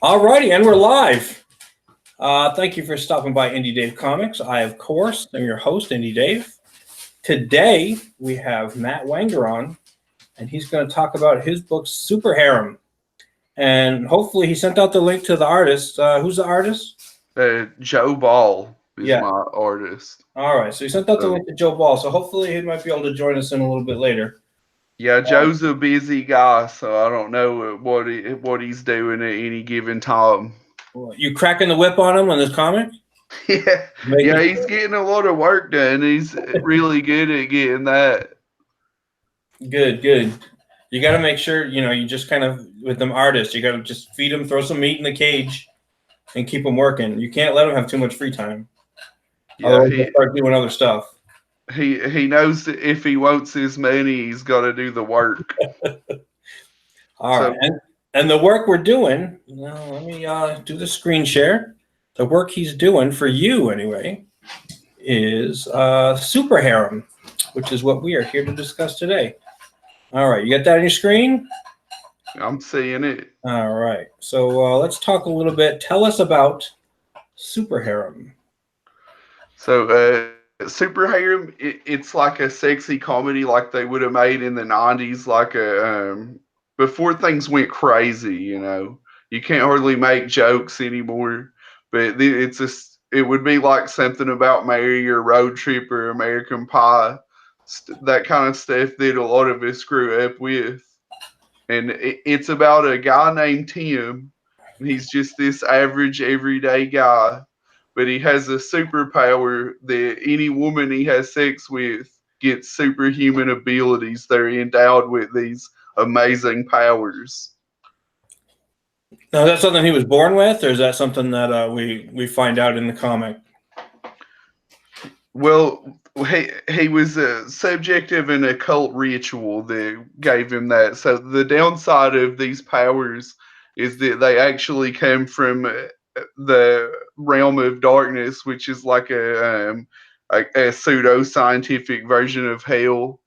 Alrighty, and we're live. Thank you for stopping by Indie Dave Comics. I, of course, am your host, Indie Dave. Today, we have Matt Wenger on, and he's going to talk about his book, Super Harem. And hopefully he sent out the link to the artist. Who's the artist? Joe Ball is Yeah. my artist. All right, so he sent out the link to Joe Ball, so hopefully he might be able to join us in a little bit later. Yeah, Joe's a busy guy, so I don't know what he's doing at any given time. You cracking the whip on him on this comic? Yeah, he's getting a lot of work done. He's really good at getting that. Good. You got to make sure, you just kind of, with them artists, you got to just feed them, throw some meat in the cage, and keep them working. You can't let them have too much free time. Otherwise, they'll start doing other stuff. He knows that if he wants his money, he's got to do the work. All right. And the work we're doing, let me do the screen share. The work he's doing for you, anyway, is Super Harem, which is what we are here to discuss today. All right. You got that on your screen? I'm seeing it. All right. So let's talk a little bit. Tell us about Super Harem. So, Super Harem, it's like a sexy comedy like they would have made in the 90s, like before things went crazy, You can't hardly make jokes anymore, but it would be like something about Mary or Road Trip or American Pie, that kind of stuff that a lot of us grew up with. And it's about a guy named Tim. He's just this average, everyday guy, but he has a superpower that any woman he has sex with gets superhuman abilities. They're endowed with these amazing powers. Now, is that something he was born with, or is that something that we find out in the comic? Well, he was a subject of an occult ritual that gave him that. So the downside of these powers is that they actually come from the realm of darkness, which is like a pseudo-scientific version of hell.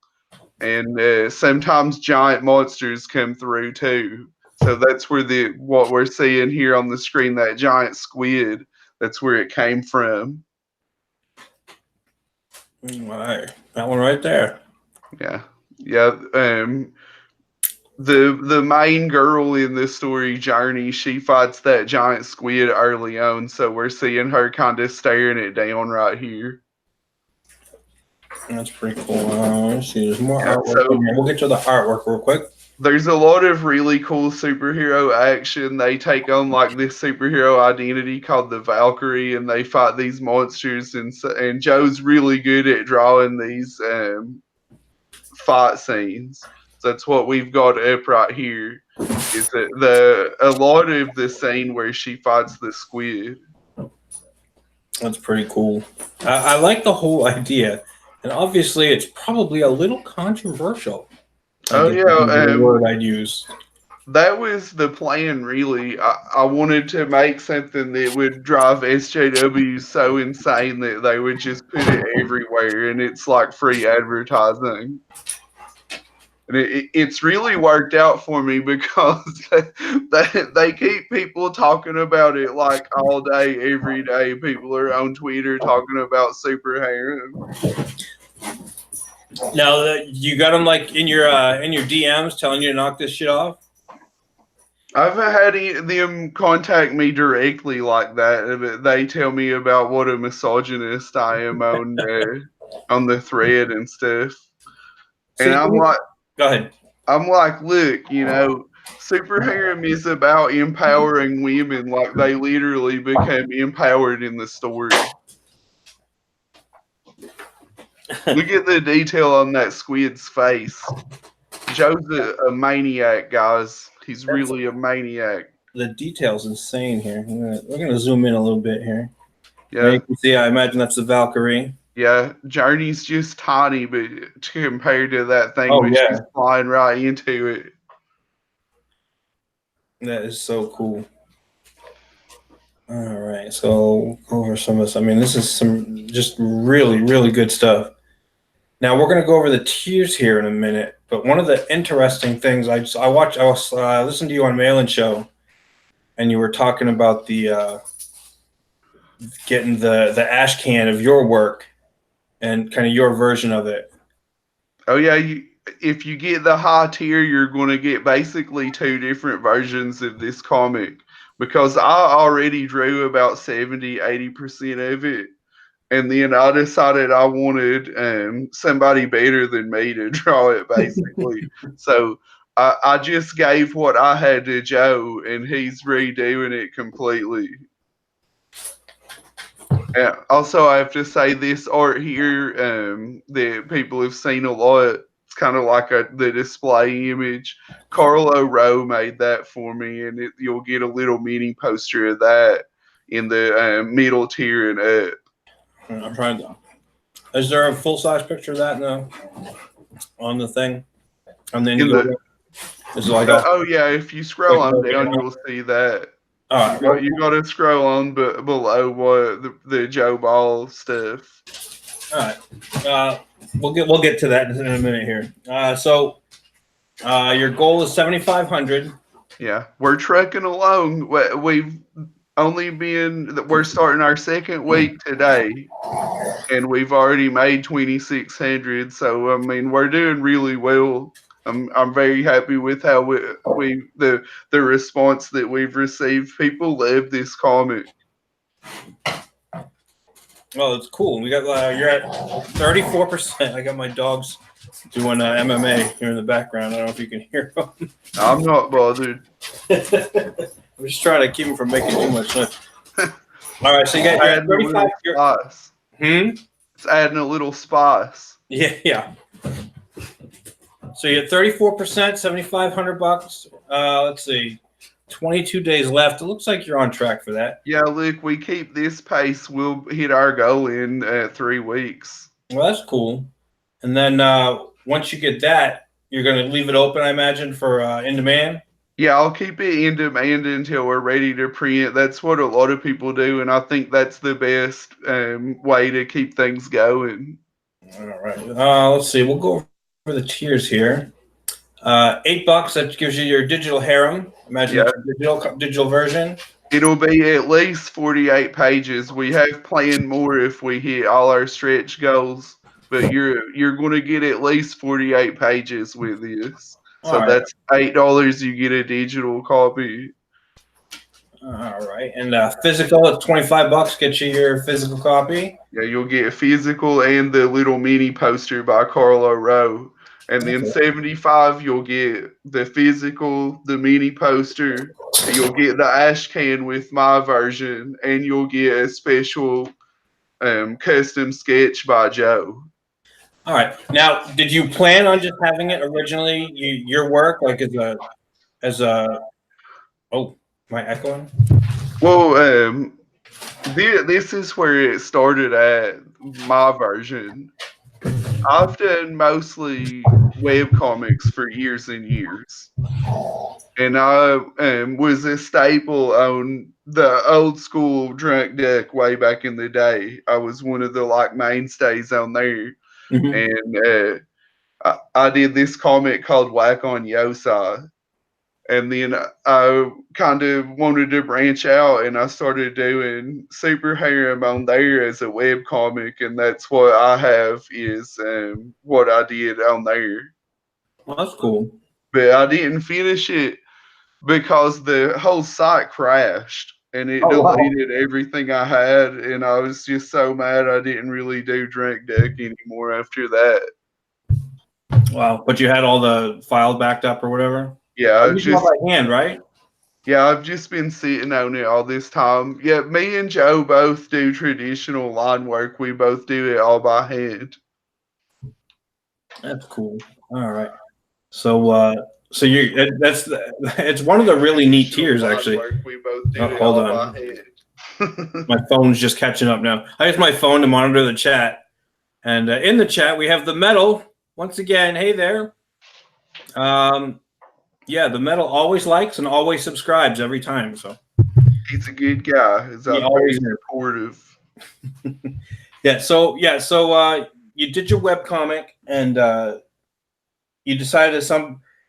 And sometimes giant monsters come through too. So that's where what we're seeing here on the screen, that giant squid, that's where it came from. All right, that one right there. Yeah. The main girl in this story, Journey, she fights that giant squid early on, so we're seeing her kind of staring it down right here. That's pretty cool. Let's see, there's more artwork. We'll get to the artwork real quick. There's a lot of really cool superhero action. They take on like this superhero identity called the Valkyrie, and they fight these monsters. And Joe's really good at drawing these fight scenes. So that's what we've got up right here. Is that a lot of the scene where she fights the squid. That's pretty cool. I like the whole idea, and obviously it's probably a little controversial. The word I'd use. That was the plan, really. I wanted to make something that would drive SJWs so insane that they would just put it everywhere, and it's like free advertising. And it's really worked out for me because they keep people talking about it like all day, every day. People are on Twitter talking about Super Harem. Now, you got them like in your DMs telling you to knock this shit off? I've had them contact me directly like that. They tell me about what a misogynist I am on the thread and stuff. And I'm like, go ahead. I'm like, look, Super Harem is about empowering women. Like, they literally become empowered in the story. Look at the detail on that squid's face. Joe's a maniac, guys. He's really a maniac. The detail's insane here. We're going to zoom in a little bit here. Yeah. You can see, I imagine that's the Valkyrie. Yeah, Journey's just tiny, but compared to that thing, she's flying right into it. That is so cool. All right, so over some of this. I mean, this is some just really, really good stuff. Now we're going to go over the tiers here in a minute. But one of the interesting things I listened to you on Mail-In Show, and you were talking about the getting the ash can of your work and kind of your version of it. Oh yeah, if you get the high tier, you're going to get basically two different versions of this comic because I already drew about 70-80% of it. And then I decided I wanted somebody better than me to draw it, basically. So I just gave what I had to Joe, and he's redoing it completely. Also, I have to say this art here that people have seen a lot. It's kind of like the display image. Carlo Rowe made that for me, and you'll get a little mini poster of that in the middle tier and up. I'm trying to. Is there a full size picture of that on the thing? On the Indiegogo? Is it like oh yeah, if you scroll on down, you'll see that. All right. You got to scroll on below what the Joe Ball stuff. All right. We'll get to that in a minute here. So your goal is 7,500. Yeah, we're trekking along. We've we're starting our second week today, and we've already made 2,600. So I mean, we're doing really well. I'm very happy with how the response that we've received. People love this comic. Well, it's cool. We got you're at 34%. I got my dogs doing MMA here in the background. I don't know if you can hear them. I'm not bothered. I'm just trying to keep them from making too much noise. All right, so you got adding 35. It's adding a little spice. Yeah. So you're at 34%, $7,500. Let's see, 22 days left. It looks like you're on track for that. Yeah, look, we keep this pace, we'll hit our goal in 3 weeks. Well, that's cool. And then once you get that, you're going to leave it open, I imagine, for in demand. Yeah, I'll keep it in demand until we're ready to print. That's what a lot of people do, and I think that's the best way to keep things going. All right. Let's see. We'll go over the tiers here. $8. That gives you your digital harem. Imagine it's a digital version. It'll be at least 48 pages. We have planned more if we hit all our stretch goals, but you're going to get at least 48 pages with this. So that's $8. You get a digital copy. All right, and physical at $25 gets you your physical copy. Yeah, you'll get a physical and the little mini poster by Carlo Rowe. And then 75, you'll get the physical, the mini poster. You'll get the ash can with my version, and you'll get a special custom sketch by Joe. All right. Now, did you plan on just having it originally your work like as a? Oh, am I echoing? Well, this is where it started at my version. I've done mostly web comics for years and years, and I was a staple on the old school Drunk Duck way back in the day. I was one of the mainstays on there. And I did this comic called Whack on Yosai. And then I kind of wanted to branch out, and I started doing Super Harem on there as a web comic, and that's what I have is what I did on there. Well, that's cool. But I didn't finish it because the whole site crashed, and it deleted everything I had, and I was just so mad I didn't really do Drunk Duck anymore after that. Wow, but you had all the files backed up or whatever? Yeah, you just by hand, right? Yeah, I've just been sitting on it all this time. Yeah, me and Joe both do traditional line work. We both do it all by hand. That's cool. All right. So it's one of the really neat tiers actually. We both do it hold all on. by hand. My phone's just catching up now. I use my phone to monitor the chat, and in the chat we have the metal once again. Hey there. Yeah, the metal always likes and always subscribes every time. So he's a good guy. He's very supportive. So you did your webcomic, and you decided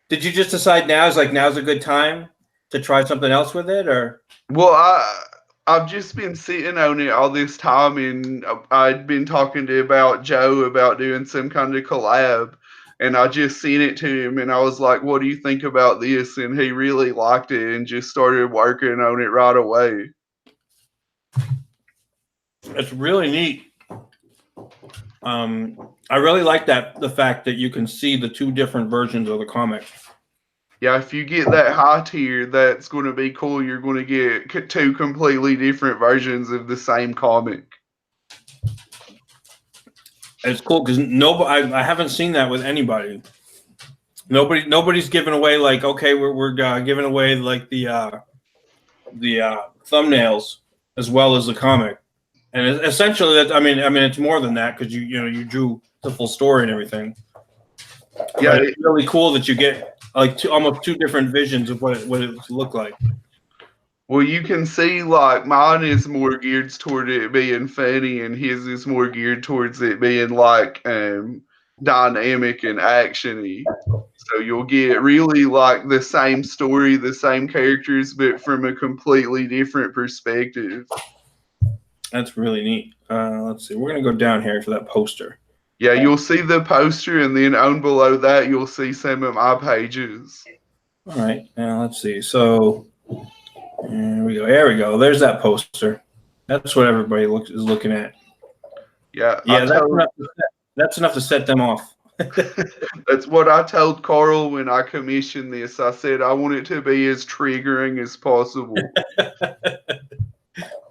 did you just decide now's a good time to try something else with it, or? Well, I've just been sitting on it all this time, and I'd been talking to about Joe about doing some kind of collab, and I just seen it to him, and I was like, "What do you think about this?" And he really liked it, and just started working on it right away. It's really neat. I really like the fact that you can see the two different versions of the comic. Yeah, if you get that high tier, that's going to be cool. You're going to get two completely different versions of the same comic. It's cool because I haven't seen that with anybody. Nobody's giving away like, okay, we're giving away like the thumbnails as well as the comic, and essentially that I mean it's more than that because you drew the full story and everything. Yeah, But it's really cool that you get like almost two different visions of what it looked like. well, you can see like mine is more geared toward it being funny, and his is more geared towards it being like dynamic and actiony. So you'll get really like the same story, the same characters, but from a completely different perspective. That's really neat. Let's see. We're gonna go down here for that poster. Yeah, you'll see the poster, and then on below that, you'll see some of my pages. All right. Now let's see. So there we go. There we go. There's that poster. That's what everybody is looking at. Yeah, Yeah, that's enough to set them off. that's what I told Carl when I commissioned this. I said I want it to be as triggering as possible.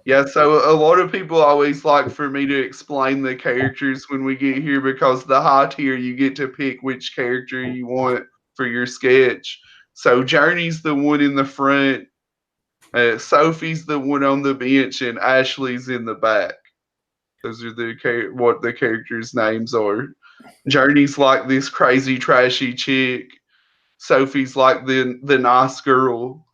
Yeah, so a lot of people always like for me to explain the characters when we get here because the high tier you get to pick which character you want for your sketch. So Journey's the one in the front, Sophie's the one on the bench, and Ashley's in the back. Those are what the characters' names are. Journey's like this crazy trashy chick. Sophie's like the nice girl.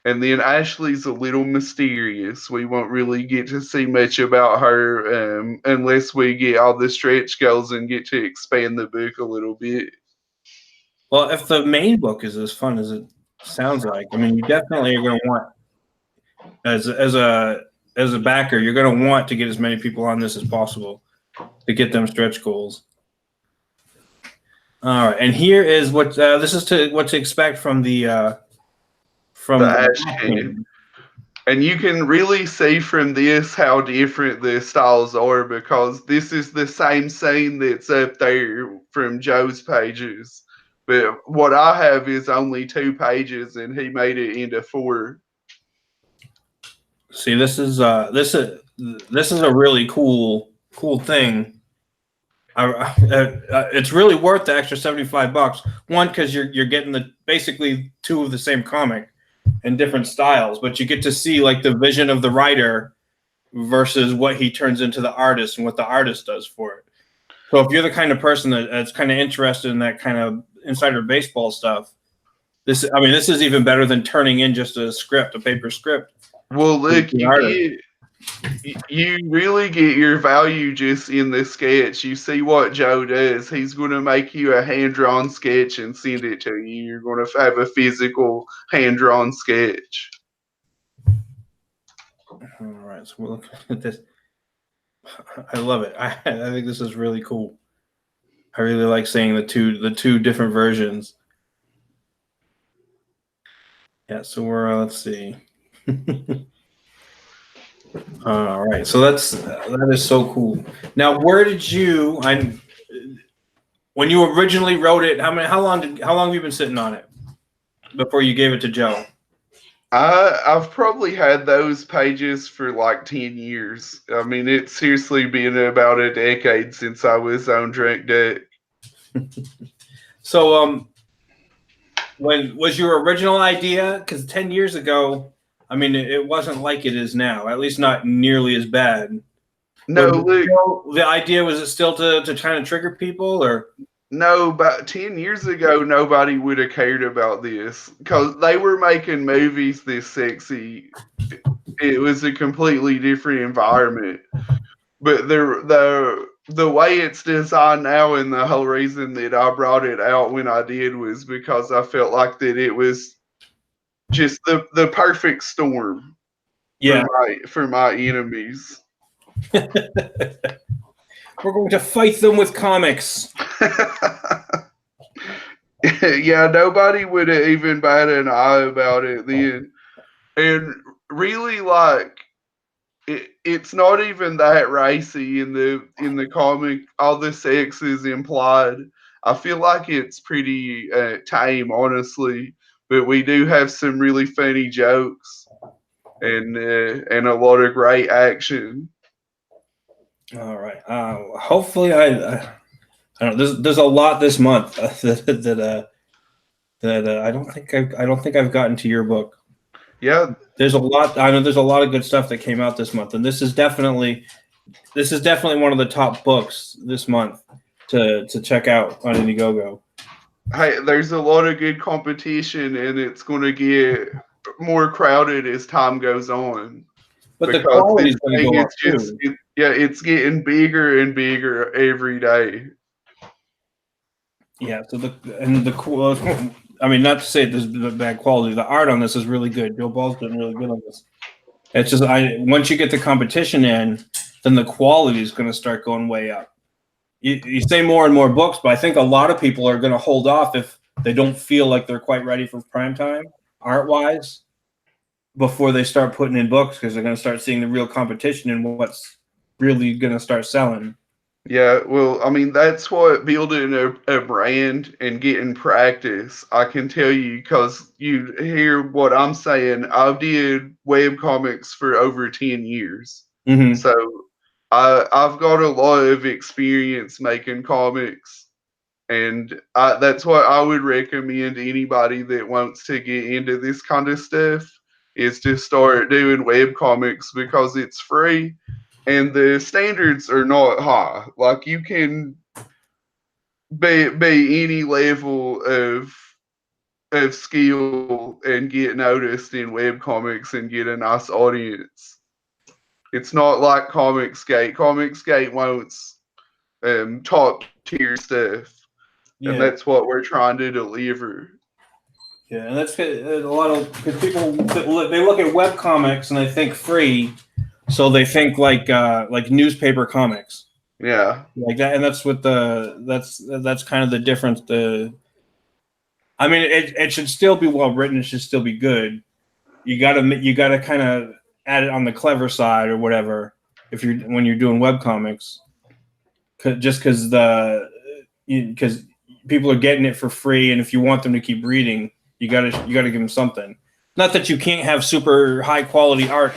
And then Ashley's a little mysterious. We won't really get to see much about her unless we get all the stretch goals and get to expand the book a little bit. Well, if the main book is as fun as it sounds like, I mean, you definitely are going to want as a backer, you're going to want to get as many people on this as possible to get them stretch goals. All right, and here is what this is what to expect from the Ash King. And you can really see from this how different the styles are because this is the same scene that's up there from Joe's pages. But what I have is only 2 pages and he made it into 4. See, this is a really cool thing. It's really worth the extra $75. One, because you're getting basically 2 of the same comic in different styles, but you get to see like the vision of the writer versus what he turns into the artist and what the artist does for it. So if you're the kind of person that's kind of interested in that kind of insider baseball stuff, this is even better than turning in just a paper script. Well, look, you really get your value just in the sketch. You see what Joe does. He's going to make you a hand-drawn sketch and send it to you. You're going to have a physical hand-drawn sketch. All right, so we're looking at this. I love it. I think this is really cool. I really like seeing the two different versions. Yeah, so we're let's see. All right, so that is so cool. Now, where did you? When you originally wrote it, how long have you been sitting on it before you gave it to Joe? I've probably had those pages for like 10 years. I mean, it's seriously been about a decade since I was on Drink Deck. So, when was your original idea? Because 10 years ago, I mean, it wasn't like it is now. At least not nearly as bad. No, look, the idea was it still to try to trigger people, or no, about 10 years ago, nobody would have cared about this because they were making movies this sexy. It was a completely different environment. But the way it's designed now, and the whole reason that I brought it out when I did was because I felt like that it was just the perfect storm Yeah, for my enemies. we're going to fight them with comics. Yeah, nobody would have even batted an eye about it then. And really, like, it's not even that racy in the comic. All the sex is implied. I feel like it's pretty tame, honestly. But we do have some really funny jokes and a lot of great action. All right. Hopefully, I don't. There's a lot this month that I don't think I've gotten to your book. Yeah, There's a lot. I know there's a lot of good stuff that came out this month, and this is definitely one of the top books this month to check out on Indiegogo. hey, there's a lot of good competition, and it's going to get more crowded as time goes on But the because quality this is going to thing go is up just too. yeah, it's getting bigger and bigger every day. Yeah. So the cool. I mean, not to say this is bad quality. The art on this is really good. Joe Ball's been really good on this. It's just once you get the competition in, then the quality is going to start going way up. You say more and more books, but I think a lot of people are going to hold off if they don't feel like they're quite ready for prime time art wise before they start putting in books because they're going to start seeing the real competition and what's really going to start selling. Yeah, well, I mean, that's what building a brand and getting practice. I can tell you because you hear what I'm saying. I did web comics for over 10 years. Mm-hmm. So I've got a lot of experience making comics. And that's what I would recommend to anybody that wants to get into this kind of stuff is to start doing web comics because it's free and the standards are not high. Like you can be any level of skill and get noticed in web comics and get a nice audience. It's not like Comicsgate. Comicsgate wants top tier stuff, and Yeah, that's what we're trying to deliver. yeah, and that's a lot of because people they look at web comics and they think free, so they think like newspaper comics. Yeah, Like that, and that's what that's kind of the difference. I mean, it should still be well written. It should still be good. You gotta kind of add it on the clever side or whatever if you're when you're doing web comics, just because people are getting it for free, and if you want them to keep reading, you gotta give them something. Not that you can't have super high quality art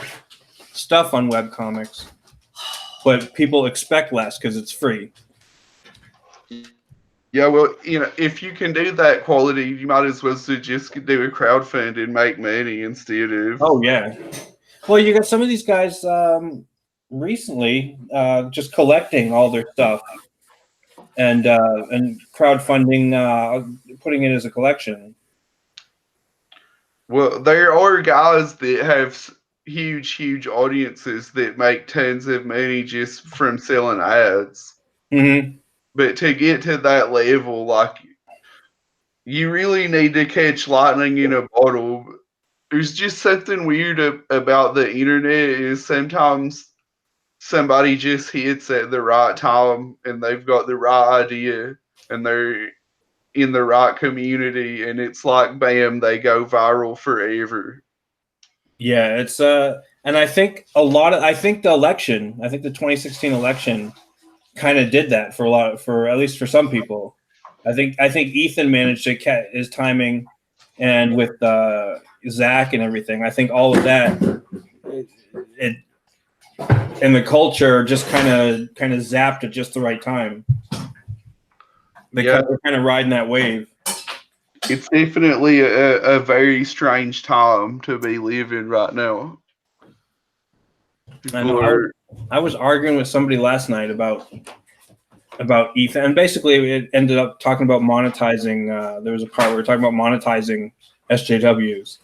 stuff on web comics, but people expect less because it's free. yeah. Well, if you can do that quality, you might as well just do a crowdfund and make money instead of. Oh yeah. Well, you got some of these guys recently just collecting all their stuff and crowdfunding, putting it as a collection. Well, there are guys that have huge audiences that make tons of money just from selling ads. Mm-hmm. But to get to that level, like you really need to catch lightning in a bottle. There's just something weird about the internet is sometimes somebody just hits at the right time and they've got the right idea and they're in the right community and it's like bam, they go viral forever. Yeah, it's and I think the 2016 election kind of did that for for at least for some people. I think Ethan managed to catch his timing, and with Zach and everything, I think all of that it and the culture just kind of zapped at just the right time. Yeah, They're kind of riding that wave. it's definitely a very strange time to be living right now. I People know. are, I was arguing with somebody last night about Ethan, and basically it ended up talking about monetizing. There was a part where we were talking about monetizing SJWs,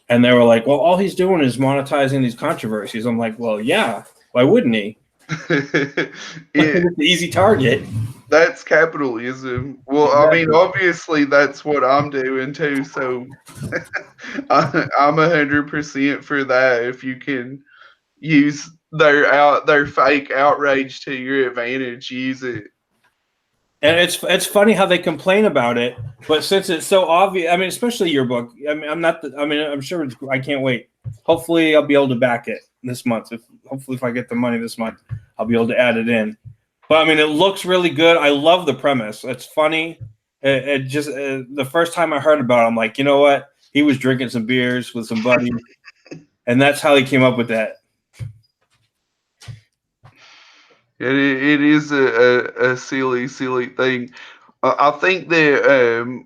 and they were like, "Well, all he's doing is monetizing these controversies." I'm like, "Well, yeah. Why wouldn't he?" it It's the easy target. That's capitalism. Well, I mean, Exactly. obviously that's what I'm doing too. So I'm 100% for that. If you can use their fake outrage to your advantage, use it. And it's funny how they complain about it, but since it's so obvious, I mean, especially your book. I mean, I'm sure I can't wait. Hopefully, I'll be able to back it this month. Hopefully, if I get the money this month, I'll be able to add it in. But I mean, it looks really good. I love the premise. It's funny. It just the first time I heard about it, I'm like, you know what? He was drinking some beers with some buddies, and that's how he came up with that. It is a silly thing. I think that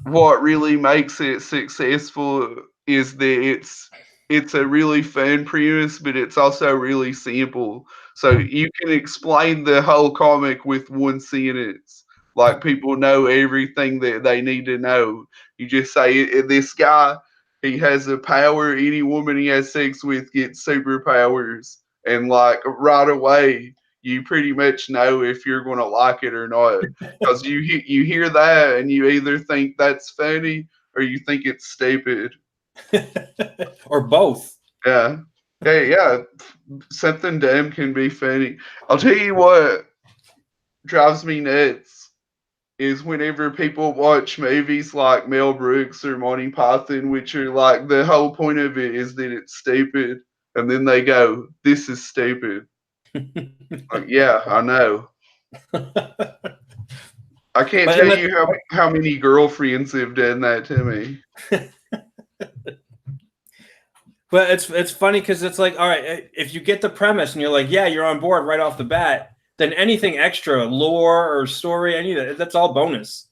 what really makes it successful is that it's a really fun premise, but it's also really simple. So you can explain the whole comic with one sentence. Like people know everything that they need to know. You just say this guy, he has a power. Any woman he has sex with gets superpowers, and like right away, you pretty much know if you're going to like it or not. Because you hear that and you either think that's funny or you think it's stupid. Or both. Yeah. Yeah. Something dumb can be funny. I'll tell you what drives me nuts is whenever people watch movies like Mel Brooks or Monty Python, which are like the whole point of it is that it's stupid, and then they go, "This is stupid." Like, yeah, I know. I can't tell But you how many girlfriends have done that to me. But it's funny because it's like, all right, if you get the premise and you're like, yeah, you're on board right off the bat, then anything extra, lore or story, any of that, that's all bonus.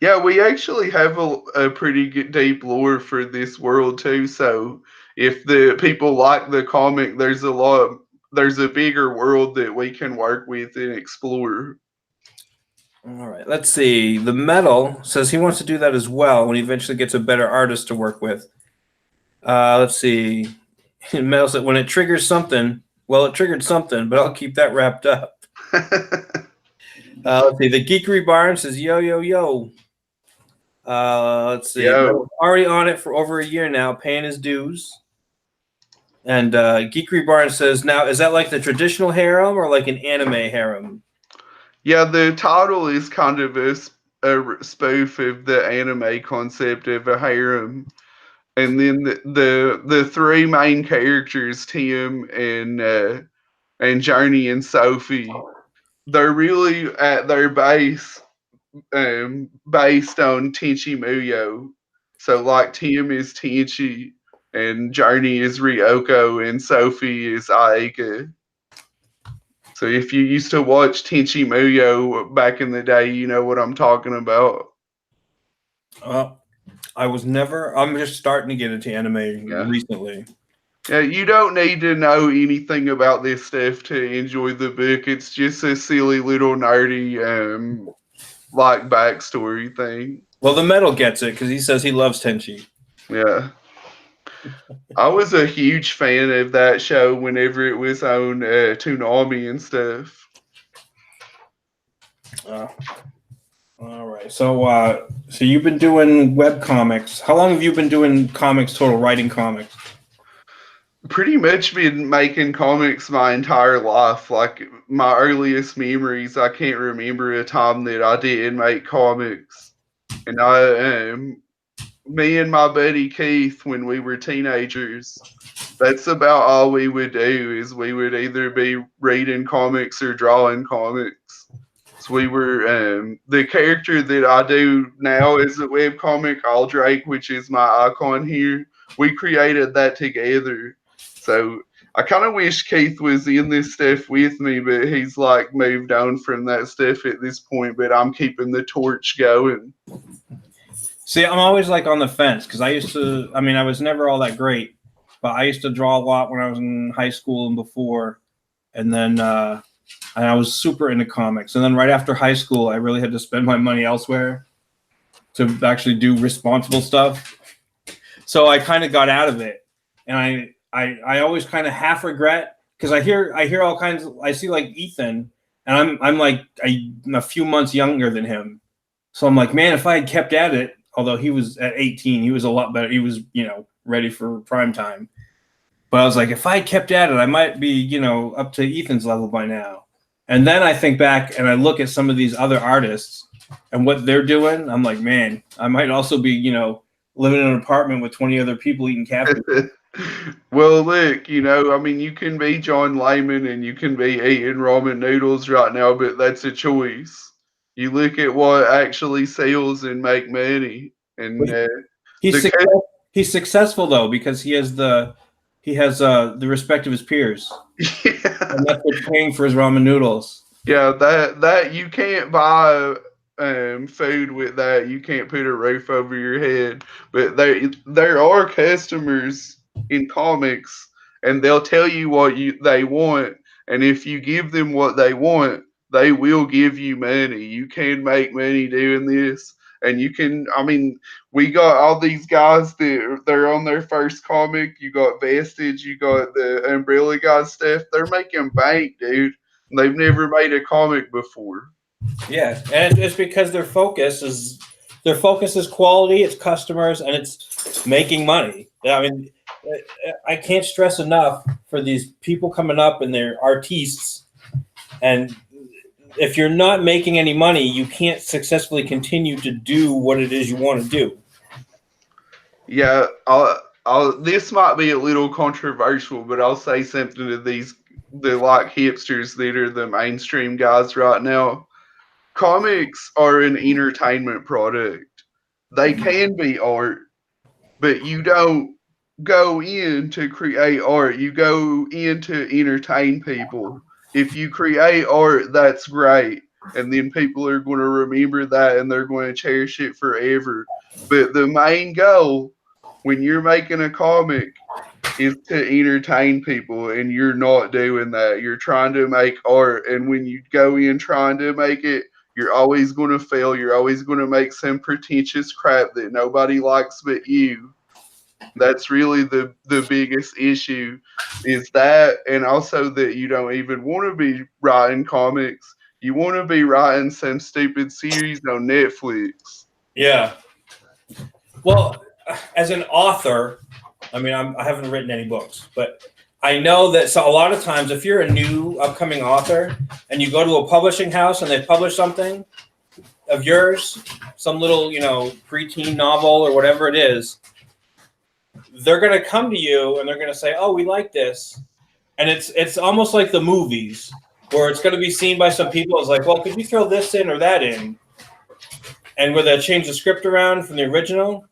Yeah, we actually have a pretty good, deep lore for this world too. So if the people like the comic, there's a bigger world that we can work with and explore. All right, let's see. The Metal says he wants to do that as well when he eventually gets a better artist to work with. Let's see. Metal said when it triggers something, well, it triggered something, but I'll keep that wrapped up. Let's see. The Geekery Barn says, yo, yo, yo. Let's see. Yo, Already on it for over a year now, paying his dues. And Geekery Barn says, now, is that like the traditional harem or like an anime harem? yeah, the title is kind of a spoof of the anime concept of a harem, and then the three main characters, Tim and Journey and Sophie, they're really at their base based on Tenchi Muyo. So like Tim is Tenchi and Journey is Ryoko and Sophie is Aika. So if you used to watch Tenchi Muyo back in the day, you know what I'm talking about. I was never. I'm just starting to get into anime Yeah. recently. Yeah, you don't need to know anything about this stuff to enjoy the book. It's just a silly little nerdy like backstory thing. Well, the Metal gets it because he says he loves Tenchi. Yeah. I was a huge fan of that show whenever it was on Toonami and stuff. Uh, all right. So you've been doing web comics. How long have you been doing comics total? Writing comics? Pretty much been making comics my entire life. Like my earliest memories, I can't remember a time that I didn't make comics. And me and my buddy Keith, when we were teenagers, that's about all we would do is we would either be reading comics or drawing comics. So we were the character that I do now is a webcomic, Aldrake, which is my icon here. We created that together. So I kind of wish Keith was in this stuff with me, but he's like moved on from that stuff at this point. But I'm keeping the torch going. See, I'm always like on the fence because I used to. I mean, I was never all that great, but I used to draw a lot when I was in high school and before, and then and I was super into comics. And then right after high school, I really had to spend my money elsewhere to actually do responsible stuff. So I kind of got out of it, and I always kind of half regret because I hear all kinds. I see like Ethan, and I'm like I'm a few months younger than him, so I'm like, man, if I had kept at it, although he was at 18, he was a lot better. He was ready for prime time. But I was like, if I had kept at it, I might be up to Ethan's level by now. And then I think back and I look at some of these other artists and what they're doing. I'm like, man, I might also be living in an apartment with 20 other people eating cat food. Well, look, I mean, you can be John Layman and you can be eating ramen noodles right now, but that's a choice. You look at what actually sells and make money, and He's the he's successful though because he has the respect of his peers, yeah, and that's what's paying for his ramen noodles. yeah, that you can't buy food with that. You can't put a roof over your head. But there are customers in comics, and they'll tell you what they want, and if you give them what they want, they will give you money. You can make money doing this. And you can, I mean, we got all these guys that they're on their first comic. You got Vestige, you got the Umbrella Guys stuff. They're making bank, dude. They've never made a comic before. Yeah, and it's because their focus is quality, it's customers, and it's making money. I mean, I can't stress enough for these people coming up and they're artists, and if you're not making any money, you can't successfully continue to do what it is you want to do. Yeah, this might be a little controversial, but I'll say something to the like hipsters that are the mainstream guys right now. Comics are an entertainment product. They can be art, but you don't go in to create art. You go in to entertain people. If you create art, that's great. And then people are going to remember that and they're going to cherish it forever. But the main goal when you're making a comic is to entertain people, and you're not doing that. You're trying to make art, and when you go in trying to make it, you're always going to fail. You're always going to make some pretentious crap that nobody likes but you. That's really the biggest issue is that, and also that you don't even want to be writing comics. You want to be writing some stupid series on Netflix. Yeah. Well, as an author, I mean, I haven't written any books, but I know that so a lot of times if you're a new upcoming author and you go to a publishing house and they publish something of yours, some little, preteen novel or whatever it is, they're going to come to you and they're going to say, "Oh, we like this." And it's almost like the movies where it's going to be seen by some people. It's like, "Well, could you throw this in or that in?" And where they change the script around from the original.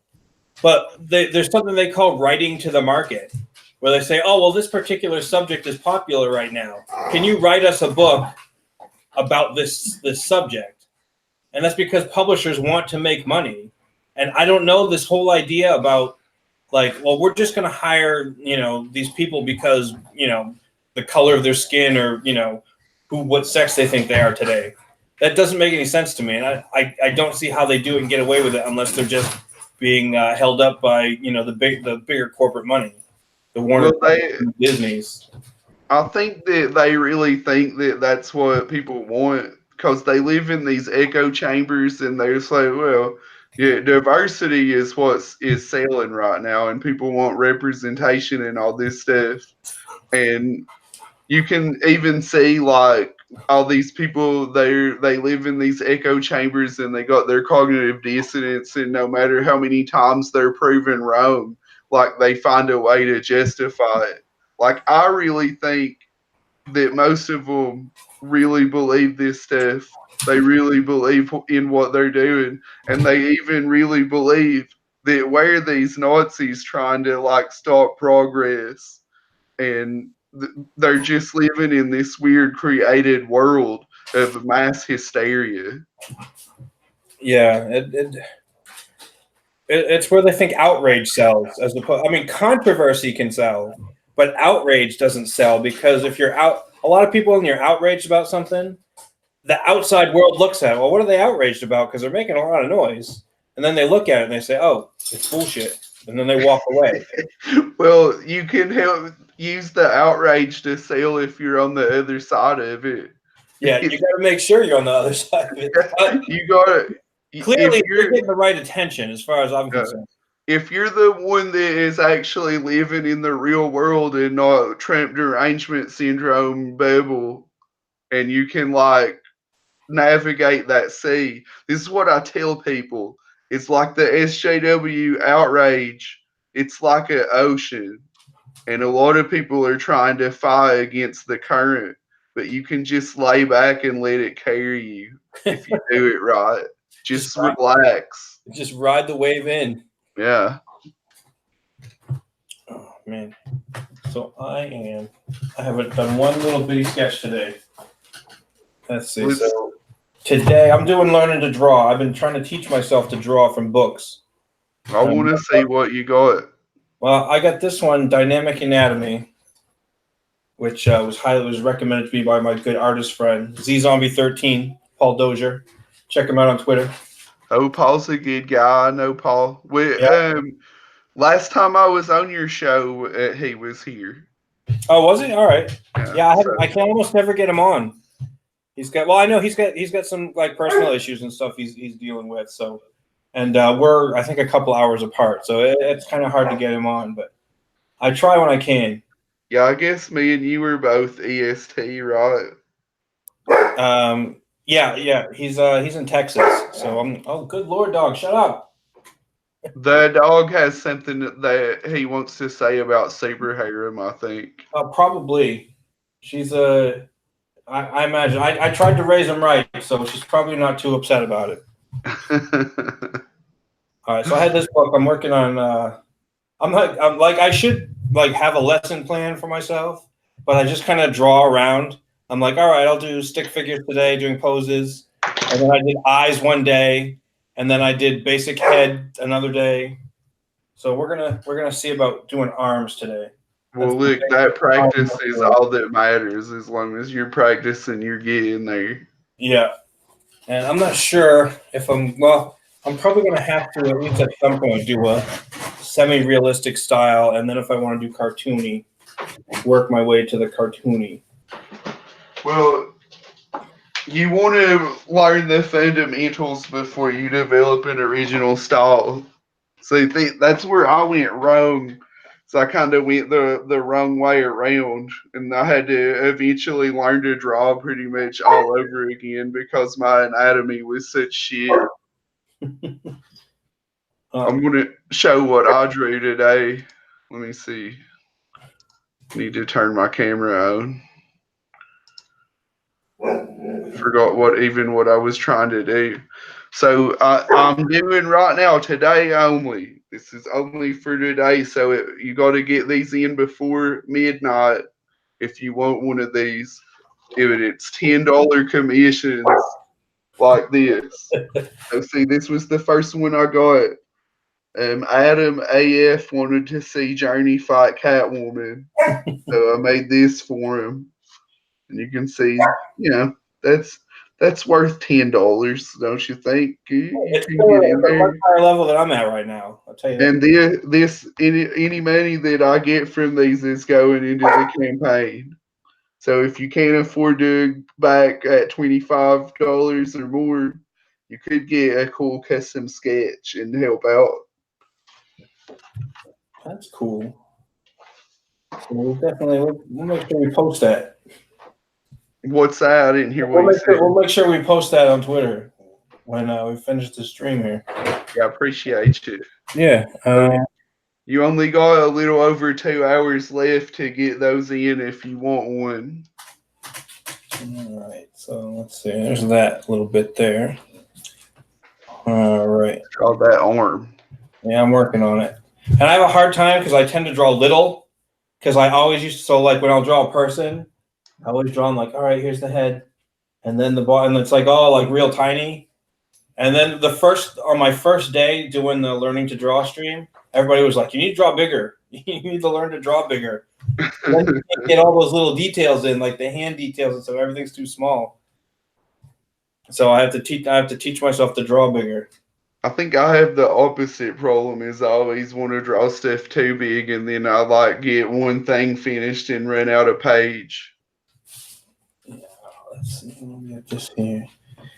But there's something they call writing to the market, where they say, "Oh, well, this particular subject is popular right now. Can you write us a book about this subject?" And that's because publishers want to make money. And I don't know this whole idea about like, well, we're just going to hire these people because the color of their skin or what sex they think they are today. That doesn't make any sense to me, and I don't see how they do it and get away with it unless they're just being held up by the bigger corporate money, the Warner Disney's. I think that they really think that that's what people want because they live in these echo chambers and they're just like, well, yeah, diversity is what is selling right now, and people want representation and all this stuff. And you can even see like all these people they live in these echo chambers and they got their cognitive dissonance, and no matter how many times they're proven wrong, like they find a way to justify it. Like I really think that most of them really believe this stuff. They really believe in what they're doing, and they even really believe that we're these Nazis trying to like stop progress, and they're just living in this weird created world of mass hysteria. Yeah, it's where they think outrage sells, as opposed. I mean, controversy can sell, but outrage doesn't sell because if you're out, a lot of people when you're outraged about something, the outside world looks at it. Well, what are they outraged about? Because they're making a lot of noise, and then they look at it and they say, "Oh, it's bullshit," and then they walk away. Well, you can help. use the outrage to sell if you're on the other side of it. Yeah, you got to make sure you're on the other side of it. You gotta if Clearly, you're you're getting the right attention, as far as I'm uh, concerned. if you're the one that is actually living in the real world and not Trump derangement syndrome bubble, and you can like navigate that sea. This is what I tell people. It's like the SJW outrage. It's like an ocean. And a lot of people are trying to fight against the current, but you can just lay back and let it carry you if you do it right. Just relax. Just ride the wave in. Yeah. Oh man. So I haven't done one little bitty sketch today. Let's see. So today I'm doing learning to draw. I've been trying to teach myself to draw from books. I want to see what you got. Well, I got this one, Dynamic Anatomy, which was recommended to me by my good artist friend ZZombie13, Paul Dozier. Check him out on Twitter. Oh, Paul's a good guy. I know Paul. Yeah. Last time I was on your show, he was here. Oh, was he? All right. Yeah, So. I can almost never get him on. I know he's got some like personal issues and stuff he's dealing with. So, and we're I think a couple hours apart, so it's kind of hard to get him on, but I try when I can. Yeah, I guess me and you were both EST, right? Yeah. He's in Texas, so I'm. Oh, good Lord, dog, shut up. The dog has something that he wants to say about Super Harem, I think. Probably. She's I imagine. I tried to raise him right, so she's probably not too upset about it. All right, so I had this book. I'm working on. I'm like I should like have a lesson plan for myself, but I just kind of draw around. I'm like, all right, I'll do stick figures today, doing poses, and then I did eyes one day, and then I did basic head another day. So we're gonna see about doing arms today. Well, look, that practice is all that matters. As long as you're practicing, you're getting there. Yeah, and I'm not sure if I'm probably gonna have to at least at some point do a semi-realistic style, and then if I want to do cartoony, work my way to the cartoony. Well, you want to learn the fundamentals before you develop an original style. So that's where I went wrong. So I kind of went the wrong way around, and I had to eventually learn to draw pretty much all over again because my anatomy was such shit. I'm going to show what I drew today. Let me see. Need to turn my camera on. Forgot what I was trying to do. So I'm doing right now today only. This is only for today. So you got to get these in before midnight if you want one of these. It's $10 commissions like this. So see, this was the first one I got. Adam AF wanted to see Journey fight Catwoman, so I made this for him, and you can see, that's worth $10, don't you think? You can get in there. Much higher level that I'm at right now. I'll tell you that. And any money that I get from these is going into the campaign. So if you can't afford to back at $25 or more, you could get a cool custom sketch and help out. That's cool. So we'll make sure we post that. What's that? I didn't hear what you said. We'll make sure we post that on Twitter when we finish the stream here. Yeah, I appreciate you. Yeah. You only got a little over 2 hours left to get those in if you want one. All right. So let's see. There's that little bit there. All right. It's called that arm. Yeah, I'm working on it. And I have a hard time because I tend to draw little because I always used to, so like when I'll draw a person, I always draw them like, all right, here's the head. And then the bottom, it's like, oh, like real tiny. And then on my first day doing the learning to draw stream, everybody was like, you need to draw bigger. You need to learn to draw bigger. And then you can't get all those little details in, like the hand details and stuff. Everything's too small. So I have to teach myself to draw bigger. I think I have the opposite problem. Is I always want to draw stuff too big, and then I like get one thing finished and run out of page. Yeah, let's see. Let me get this here.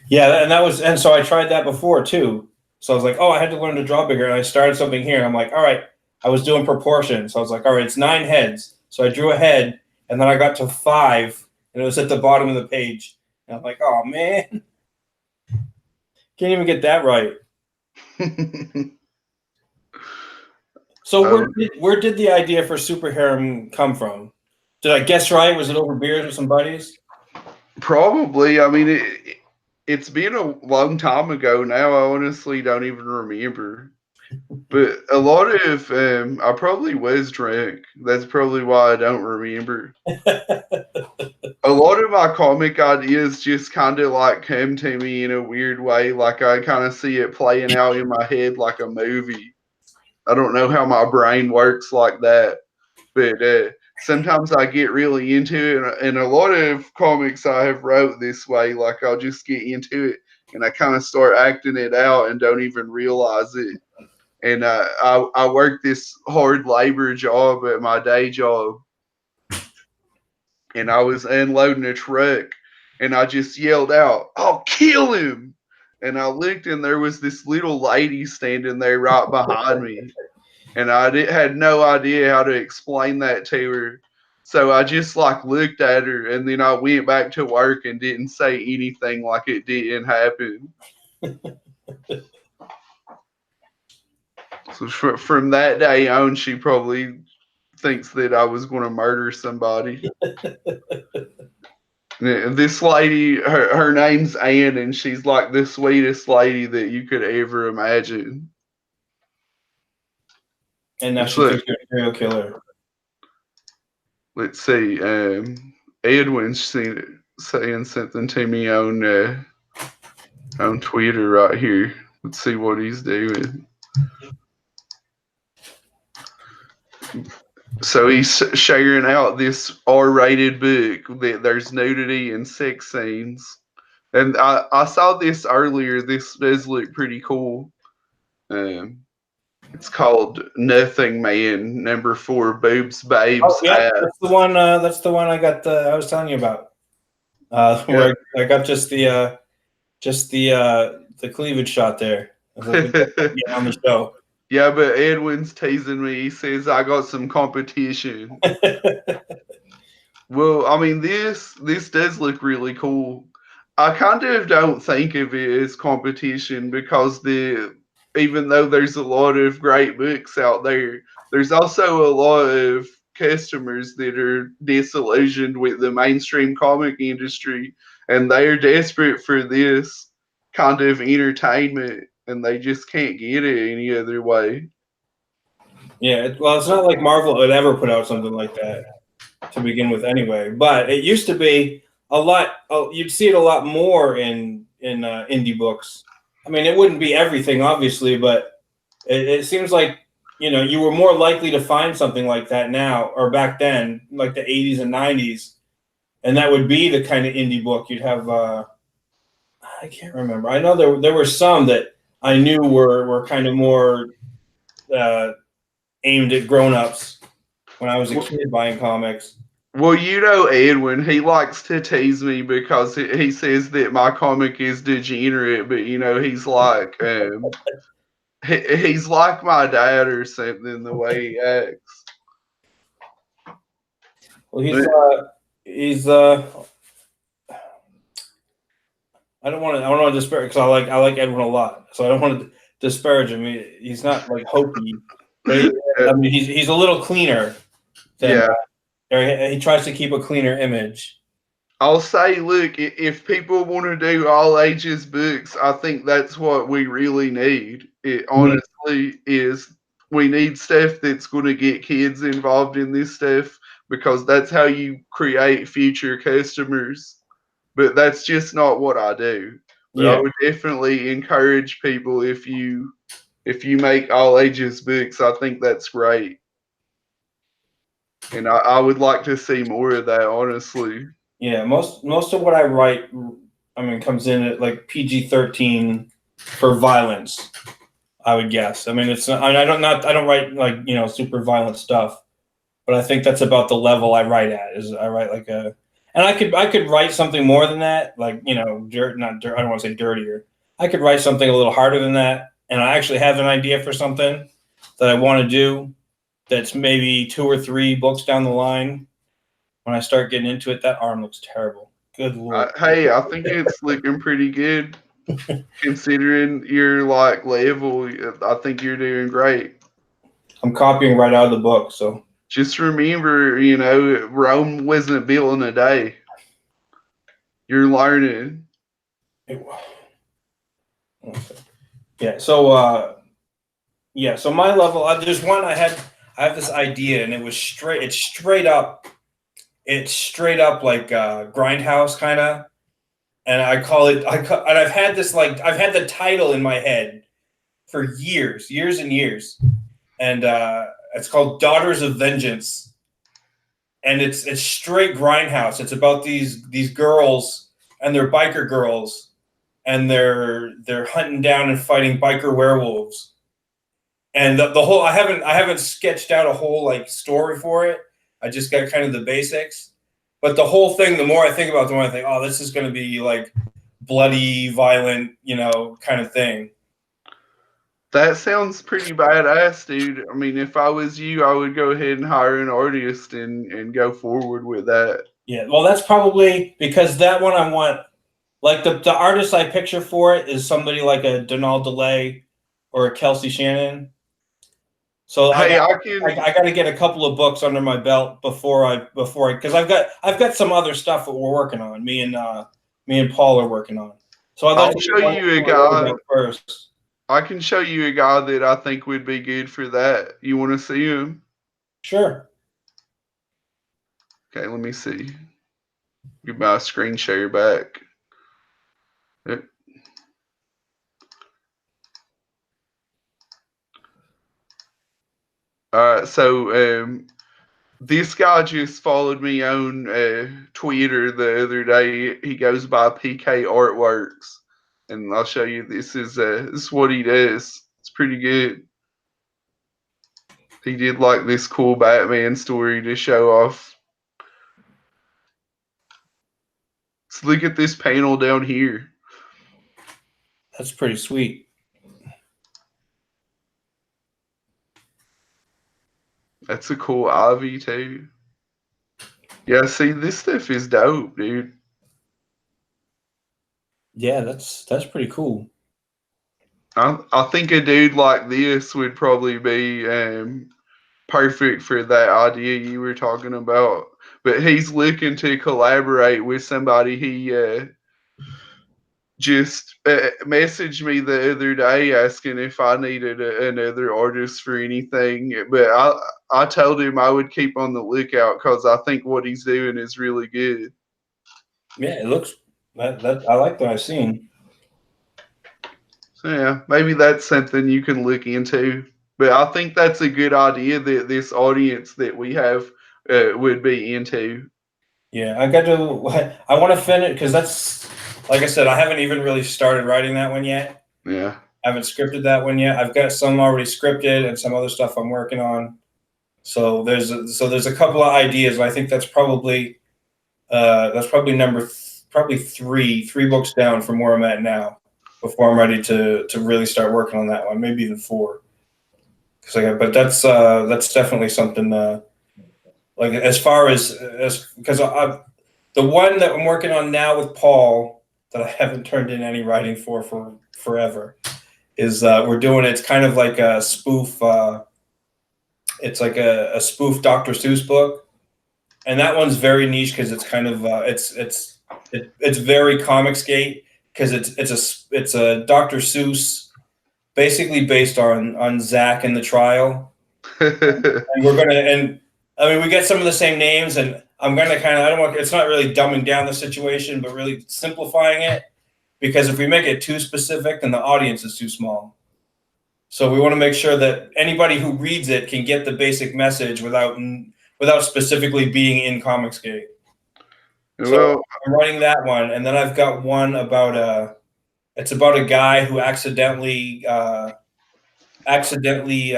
Yeah, and so I tried that before too. So I was like, oh, I had to learn to draw bigger, and I started something here. And I'm like, all right, I was doing proportions. So I was like, all right, it's 9 heads. So I drew a head, and then I got to 5, and it was at the bottom of the page. And I'm like, oh man, can't even get that right. So where did the idea for Super Harem come from? Did I guess right? Was it over beers with some buddies? Probably. I mean, it's been a long time ago now. I honestly don't even remember. But a lot of I probably was drunk. That's probably why I don't remember. A lot of my comic ideas just kind of like come to me in a weird way. Like I kind of see it playing out in my head like a movie. I don't know how my brain works like that, but sometimes I get really into it. And a lot of comics I have wrote this way. Like I'll just get into it and I kind of start acting it out and don't even realize it. And I work this hard labor job at my day job, and I was unloading a truck, and I just yelled out, "I'll kill him!" And I looked, and there was this little lady standing there right behind me, and had no idea how to explain that to her. So I just like looked at her, and then I went back to work and didn't say anything, like it didn't happen. So from that day on, she probably thinks that I was going to murder somebody. This lady, her name's Anne, and she's like the sweetest lady that you could ever imagine. And now she thinks you're a serial killer. Let's see. Edwin's saying something to me on Twitter right here. Let's see what he's doing. So he's sharing out this R-rated book that there's nudity and sex scenes. And I saw this earlier. This does look pretty cool. It's called Nothing Man, number 4, Boobs, Babes, Oh yeah, Ass. that's the one. That's the one I got. I was telling you about. Where I got just the cleavage shot there. I was like, on the show. Yeah, but Edwin's teasing me. He says I got some competition. Well, I mean, this does look really cool. I kind of don't think of it as competition because even though there's a lot of great books out there, there's also a lot of customers that are disillusioned with the mainstream comic industry, and they are desperate for this kind of entertainment, and they just can't get it any other way. Yeah, well, it's not like Marvel would ever put out something like that to begin with, anyway. But it used to be a lot. You'd see it a lot more in indie books. I mean, it wouldn't be everything, obviously, but it seems like you were more likely to find something like that now or back then, like the 80s and 90s, and that would be the kind of indie book you'd have. I can't remember. I know there were some that I knew were kind of more aimed at grown-ups when I was a kid buying comics. Well, Edwin, he likes to tease me because he says that my comic is degenerate, but he's like he's like my dad or something the way he acts. Well, he's I don't want to disparage because I like Edwin a lot, so I don't want to disparage him. He's not like hokey, but I mean he's a little cleaner than he tries to keep a cleaner image. I'll say, look, if people want to do all ages books, I think that's what we really need. It honestly is. We need stuff that's going to get kids involved in this stuff because that's how you create future customers. But that's just not what I do. But I would definitely encourage people if you make all ages books, I think that's great. And I would like to see more of that, honestly. Yeah, most of what I write, I mean, comes in at like PG-13 for violence. I would guess. I mean, it's not, I don't write like super violent stuff, but I think that's about the level I write at. Is I write like a, and I could write something more than that, like dirt, not dirt. I don't want to say dirtier. I could write something a little harder than that, and I actually have an idea for something that I want to do. That's maybe 2 or 3 books down the line. When I start getting into it, that arm looks terrible. Good lord. Hey, I think it's looking pretty good considering your like level. I think you're doing great. I'm copying right out of the book, so Just remember, Rome wasn't built in a day. You're learning. yeah. So my level, there's one I have this idea, and it's straight up, like grindhouse kind of, and I call it, and I've had this I've had the title in my head for years and years, and it's called Daughters of Vengeance, and it's straight grindhouse. It's about these girls, and they're biker girls, and they're hunting down and fighting biker werewolves. And the whole, I haven't sketched out a whole like story for it. I just got kind of the basics. But the whole thing, the more I think about it, the more I think, oh, this is going to be like bloody, violent, kind of thing. That sounds pretty badass, dude. I mean, if I was you, I would go ahead and hire an artist and go forward with that. Yeah, well, that's probably because that one I want, like the artist I picture for it is somebody like a Donald DeLay or a Kelsey Shannon. So Hey, I got to get a couple of books under my belt before because I've got some other stuff that we're working on. Me and Paul are working on. So I'd like I'll to show get you a guy. first. I can show you a guy that I think would be good for that. You want to see him? Sure. Okay, let me see. Get my screen share back. All right, so this guy just followed me on Twitter the other day. He goes by PK Artworks, and I'll show you. This is what he does. It's pretty good. He did like this cool Batman story to show off. Let's look at this panel down here. That's pretty sweet. That's a cool Ivy too. Yeah, see, this stuff is dope, dude. Yeah, that's pretty cool. I think a dude like this would probably be perfect for that idea you were talking about. But he's looking to collaborate with somebody. He just messaged me the other day asking if I needed another artist for anything. But I told him I would keep on the lookout because I think what he's doing is really good. Yeah, it looks that I like what I've seen. So yeah, maybe that's something you can look into. But I think that's a good idea that this audience that we have would be into. Yeah, I want to finish because that's, like I said, I haven't even really started writing that one yet. Yeah. I haven't scripted that one yet. I've got some already scripted and some other stuff I'm working on. So there's a couple of ideas. I think that's probably probably three books down from where I'm at now before I'm ready to really start working on that one. Maybe even 4. But that's definitely something. Like as far as because the one that I'm working on now with Paul that I haven't turned in any writing for forever is we're doing, it's kind of like a spoof. It's like a spoof Dr. Seuss book, and that one's very niche because it's kind of it's very Comicsgate because it's a Dr. Seuss basically based on Zach and the Trial. And we're gonna, and I mean, we get some of the same names, and I'm gonna kind of, I don't want, it's not really dumbing down the situation, but really simplifying it, because if we make it too specific, then the audience is too small. So we want to make sure that anybody who reads it can get the basic message without specifically being in Comicsgate. So Well, I'm writing that one, and then I've got one about it's about a guy who accidentally accidentally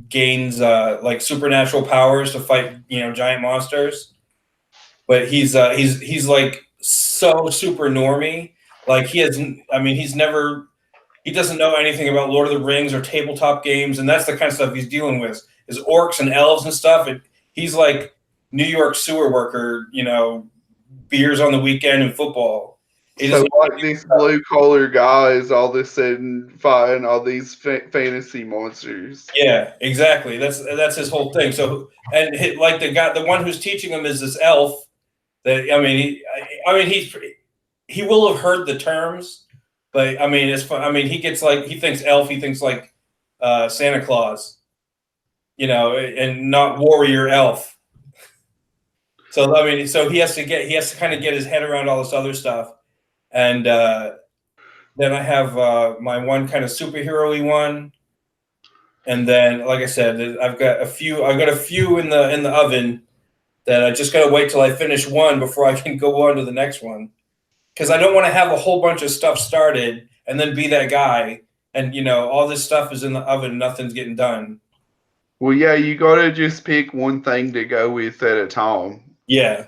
gains like supernatural powers to fight giant monsters. But he's like so super normie. Like he hasn't. I mean, he doesn't know anything about Lord of the Rings or tabletop games, and that's the kind of stuff he's dealing with is orcs and elves and stuff. And he's like New York sewer worker, beers on the weekend and football. He So doesn't know like this blue collar guy is all of a sudden fighting all these fantasy monsters. Yeah, exactly. That's his whole thing. So, and like the one who's teaching him is this elf. That he will have heard the terms, but I mean, it's fun. I mean, he thinks elf, he thinks like Santa Claus, and not warrior elf. So I mean, so he has to kind of get his head around all this other stuff, and then I have my one kind of superhero-y one. And then, like I said, I've got a few in the oven that I just got to wait till I finish one before I can go on to the next one. Because I don't want to have a whole bunch of stuff started and then be that guy. And all this stuff is in the oven, and nothing's getting done. Well, yeah, you got to just pick one thing to go with at a time. Yeah,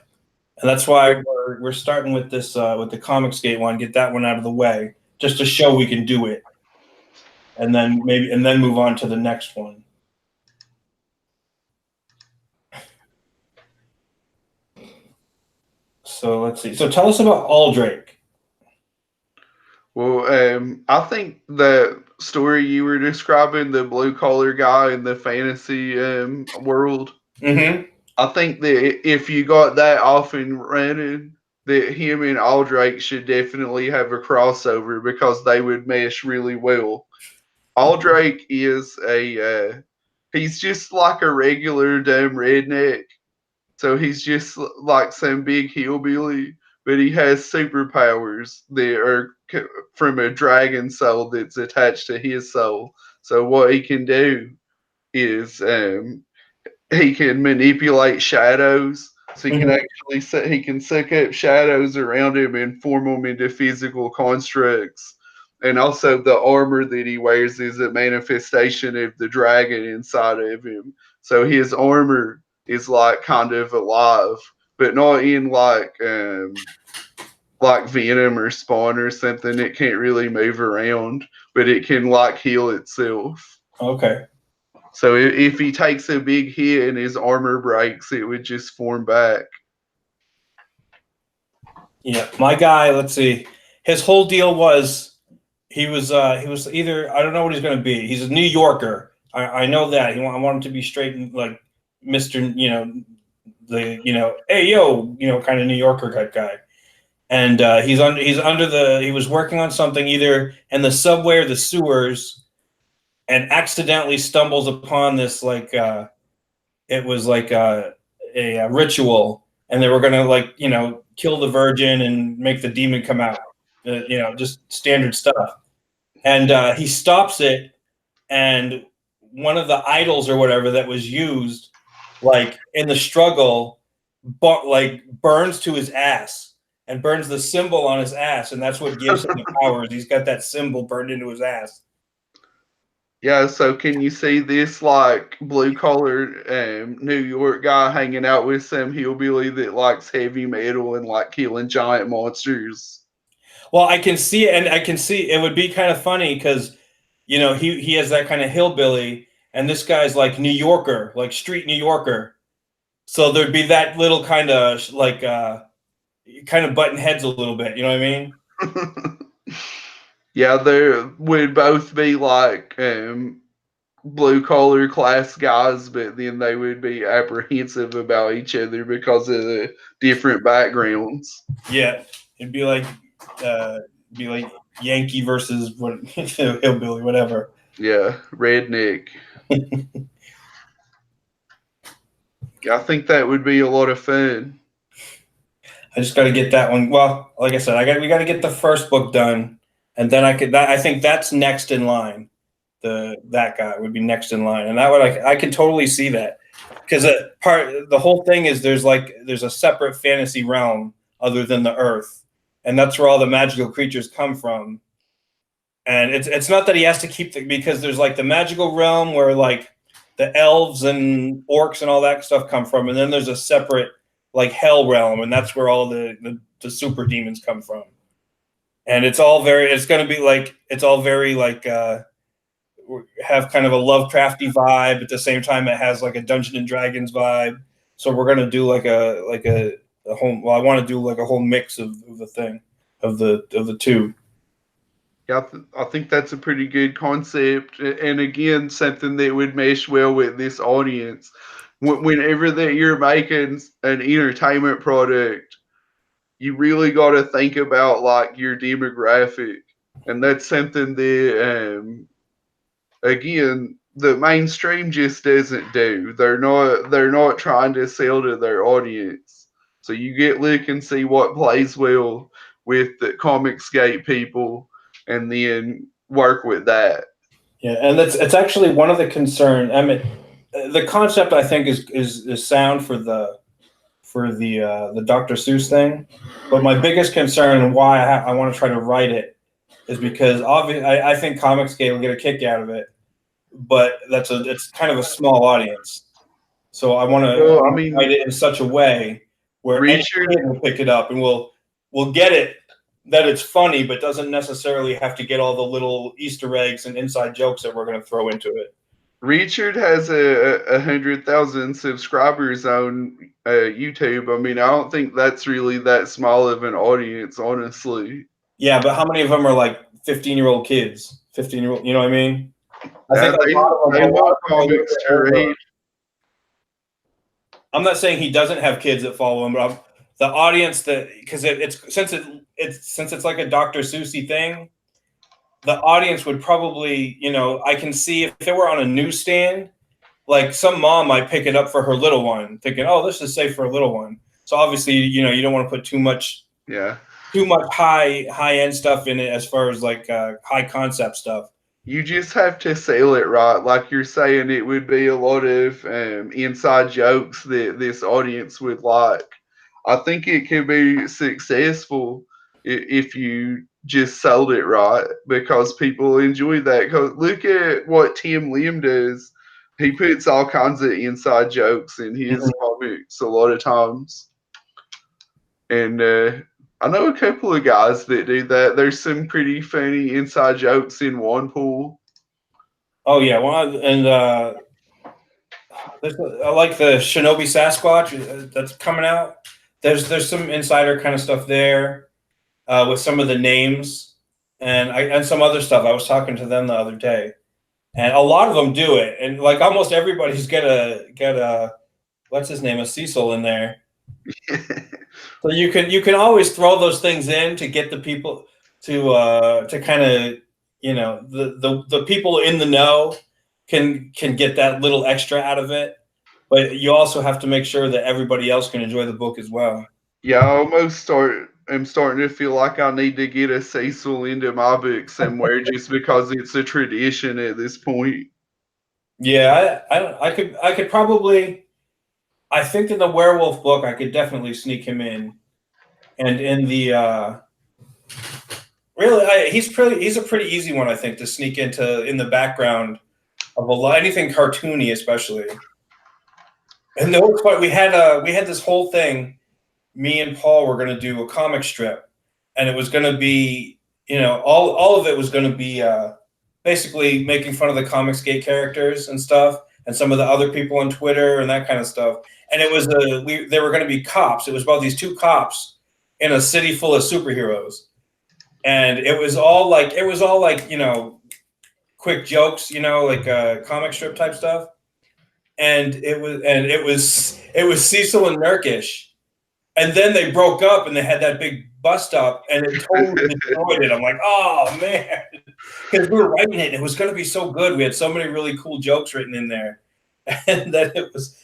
and that's why we're starting with this with the Comicsgate one. Get that one out of the way, just to show we can do it, and then move on to the next one. So let's see. So tell us about Aldrake. Well, I think the story you were describing, the blue collar guy in the fantasy world, Mm-hmm. I think that if you got that off and running, that him and Aldrake should definitely have a crossover because they would mesh really well. Aldrake is he's just like a regular dumb redneck. So he's just like some big hillbilly, but he has superpowers that are from a dragon soul that's attached to his soul. So what he can do is he can manipulate shadows. So he can actually he can suck up shadows around him and form them into physical constructs. And also the armor that he wears is a manifestation of the dragon inside of him. So his armor is like kind of alive, but not in like Venom or Spawn or something. It can't really move around, but it can like heal itself. Okay. So if he takes a big hit and his armor breaks, it would just form back. Yeah, my guy. Let's see. His whole deal was he was either I don't know what he's going to be. He's a New Yorker. I know that. I want him to be straight and like Mister. Hey yo, kind of New Yorker type guy. And he was working on something either in the subway or the sewers, and accidentally stumbles upon this like it was like a ritual, and they were gonna kill the virgin and make the demon come out, just standard stuff. And he stops it, and one of the idols or whatever that was used, like in the struggle, burns to his ass and burns the symbol on his ass, and that's what gives him the powers. He's got that symbol burned into his ass. Yeah, so can you see this like blue collar New York guy hanging out with some hillbilly that likes heavy metal and like killing giant monsters? Well, I can see it, and I can see it would be kind of funny because, he has that kind of hillbilly, and this guy's like New Yorker, like street New Yorker. So there'd be that little kind of like kind of button heads a little bit. You know what I mean? Yeah, they would both be like blue collar class guys, but then they would be apprehensive about each other because of the different backgrounds. Yeah, it'd be like Yankee versus what hillbilly, whatever. Yeah, redneck. I think that would be a lot of fun. I just got to get that one. Well, like I said, we got to get the first book done, and then I think that's next in line. That guy would be next in line, and that would I can totally see that because the whole thing is there's a separate fantasy realm other than the Earth, and that's where all the magical creatures come from. And it's not that he has to keep because there's like the magical realm where like the elves and orcs and all that stuff come from, and then there's a separate like hell realm, and that's where all the super demons come from. And it's all very it's going to be like it's all very like have kind of a Lovecrafty vibe. At the same time, it has like a Dungeons and Dragons vibe. So we're going to do like a whole. Well, I want to do like a whole mix of the thing of the two. Yeah, I think that's a pretty good concept, and again, something that would mesh well with this audience. Whenever that you're making an entertainment product, you really got to think about like your demographic, and that's something that, again, the mainstream just doesn't do. They're not trying to sell to their audience, so you get look and see what plays well with the Comicsgate people and then work with that. Yeah, and it's actually one of the concern. I mean, the concept I think is sound for the Dr. Seuss thing, but my biggest concern and why I want to try to write it is because obviously I think Comicsgate will get a kick out of it, but it's kind of a small audience, so I want Well, I to mean, write it in such a way where any Richard, kid will pick it up and will get it that it's funny, but doesn't necessarily have to get all the little Easter eggs and inside jokes that we're going to throw into it. Richard has 100,000 subscribers on YouTube. I mean, I don't think that's really that small of an audience, honestly. Yeah, but how many of them are like 15-year-old kids? 15-year-old, you know what I mean? I Yeah, think a lot of them. they A lot want of them are a little comics bit to older. read. I'm not saying he doesn't have kids that follow him, but the audience that because since it's like a Dr. Seussy thing, the audience would probably I can see if they were on a newsstand, like some mom might pick it up for her little one, thinking, oh, this is safe for a little one. So obviously you don't want to put too much Yeah. high end stuff in it as far as like high concept stuff. You just have to sell it right. Like you're saying, it would be a lot of inside jokes that this audience would like. I think it can be successful if you just sold it right because people enjoy that. Because look at what Tim Lim does. He puts all kinds of inside jokes in his comics a lot of times. And I know a couple of guys that do that. There's some pretty funny inside jokes in One Pool. Oh yeah, I like the Shinobi Sasquatch that's coming out. There's some insider kind of stuff there with some of the names and some other stuff. I was talking to them the other day, and a lot of them do it, and like almost everybody's got a what's his name, a Cecil in there. So you can always throw those things in to get the people to kind of the people in the know can get that little extra out of it, but you also have to make sure that everybody else can enjoy the book as well. Yeah, I'm starting to feel like I need to get a Cecil into my book somewhere just because it's a tradition at this point. Yeah, I could probably I think in the werewolf book I could definitely sneak him in, and in the really he's a pretty easy one I think to sneak into in the background of a lot anything cartoony especially. And the whole point we had this whole thing. Me and Paul were going to do a comic strip, and it was going to be all of it was going to be basically making fun of the Comicsgate characters and stuff, and some of the other people on Twitter and that kind of stuff. And it was they were going to be cops. It was about these two cops in a city full of superheroes, and it was all like quick jokes, like comic strip type stuff. And it was Cecil and Nurkish, and then they broke up and they had that big bust up, and it totally destroyed it. I'm like, oh man, because we were writing it, and it was going to be so good. We had so many really cool jokes written in there, and then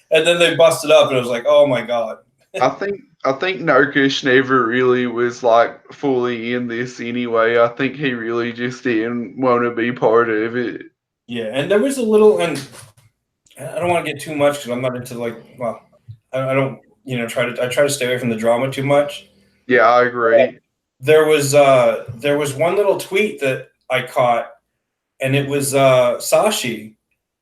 they busted up, and it was like, oh my god. I think Narkish never really was like fully in this anyway. I think he really just didn't want to be part of it. Yeah, and there was a little, and I don't want to get too much because I'm not into I don't I try to stay away from the drama too much. Yeah, I agree. There was one little tweet that I caught, and it was Sashi,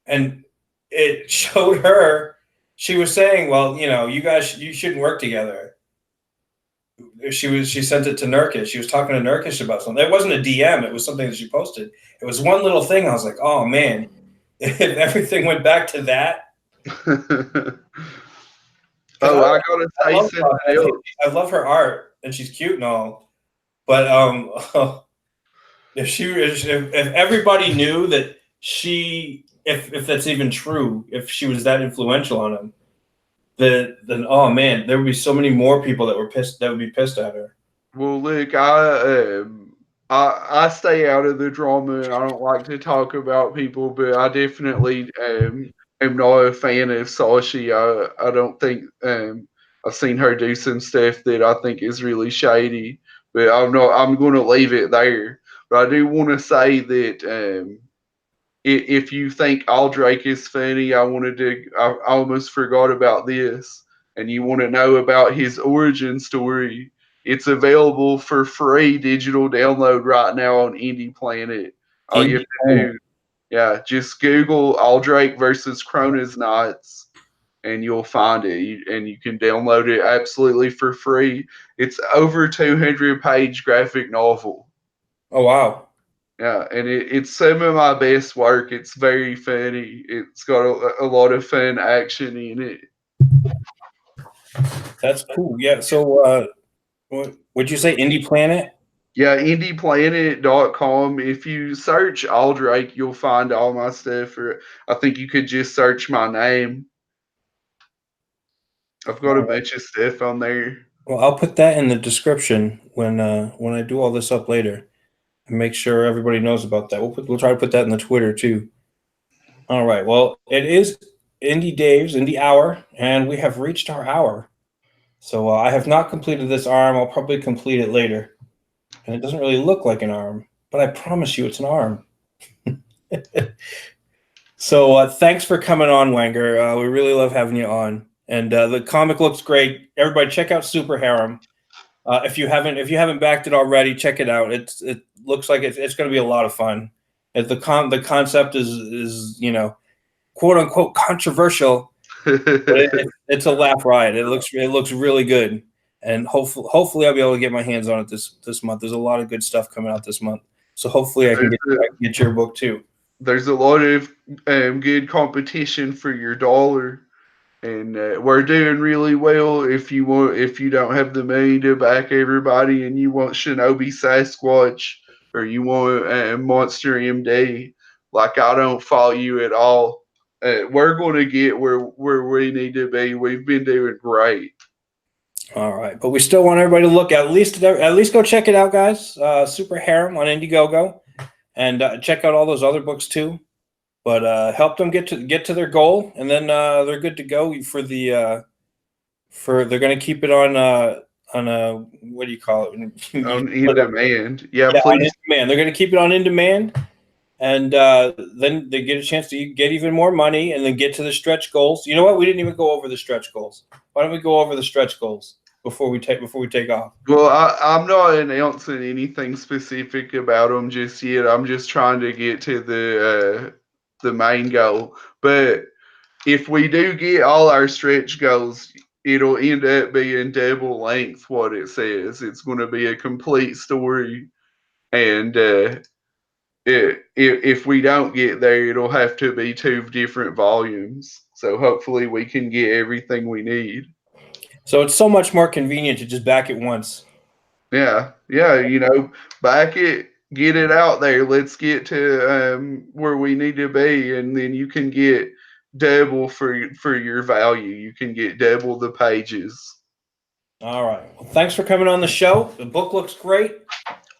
and it showed her. She was saying, "Well, you shouldn't work together." She sent it to Nurkic. She was talking to Nurkic about something. It wasn't a DM. It was something that she posted. It was one little thing. I was like, "Oh man, if everything went back to that." Oh, I gotta say something else. I love her art, and she's cute and all. But if everybody knew that if that's even true, if she was that influential on him, then oh man, there would be so many more people that would be pissed at her. Well, look, I stay out of the drama and I don't like to talk about people, but I definitely am not a fan of Sashi. I don't think I've seen her do some stuff that I think is really shady, but I'm going to leave it there. But I do want to say that if you think Aldrake is funny, I almost forgot about this, and you want to know about his origin story. It's available for free digital download right now on Indie Planet. All you have to do, yeah, just Google Aldrake versus Cronus Knights, and you'll find it. And you can download it absolutely for free. It's over 200-page graphic novel. Oh wow. Yeah, and it's some of my best work. It's very funny. It's got a lot of fun action in it. That's cool. Yeah. So, would you say Indie Planet? Yeah, indieplanet.com. If you search Aldrake, you'll find all my stuff. Or I think you could just search my name. I've got a bunch of stuff on there. Well, I'll put that in the description when I do all this up later, and make sure everybody knows about that. We'll try to put that in the Twitter too. All right. Well, it is Indie Dave's Indie Hour, and we have reached our hour. So I have not completed this arm. I'll probably complete it later, and it doesn't really look like an arm, but I promise you, it's an arm. So thanks for coming on, Wenger. We really love having you on, and the comic looks great. Everybody, check out Super Harem. If you haven't backed it already, check it out. It looks like it's going to be a lot of fun. The concept is quote unquote controversial, but it's a laugh riot. It looks really good, and hopefully I'll be able to get my hands on it this month. There's a lot of good stuff coming out this month, so hopefully I can get your book too. There's a lot of good competition for your dollar, and we're doing really well. If you don't have the money to back everybody, and you want Shinobi Sasquatch or you want Monster MD, like I don't follow you at all. We're going to get where we need to be. We've been doing great. All right, but we still want everybody to look at least go check it out, guys. Super Harem on Indiegogo, and check out all those other books too. But help them get to their goal, and then they're good to go for they're going to keep it on a what do you call it? On in demand. Yeah, on please. in demand. They're going to keep it on in demand, and then they get a chance to get even more money, and then get to the stretch goals. You know what? We didn't even go over the stretch goals. Why don't we go over the stretch goals before we take off? Well, I'm not announcing anything specific about them just yet. I'm just trying to get to the main goal. But if we do get all our stretch goals, it'll end up being double length. What it says, it's going to be a complete story, and if we don't get there, it'll have to be 2 different volumes. So hopefully we can get everything we need. So it's so much more convenient to just back it once. Yeah, back it, get it out there. Let's get to where we need to be, and then you can get double for your value. You can get double the pages. All right. Well, thanks for coming on the show. The book looks great,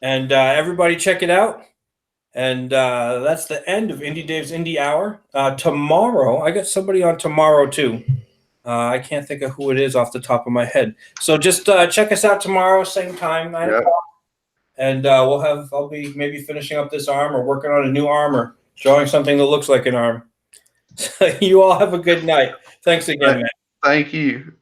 and everybody check it out. And that's the end of Indie Dave's Indie Hour. Tomorrow, I got somebody on tomorrow too. I can't think of who it is off the top of my head. So just check us out tomorrow, same time, 9 o'clock. And I'll be maybe finishing up this arm or working on a new arm or drawing something that looks like an arm. You all have a good night. Thanks again, man. Thank you.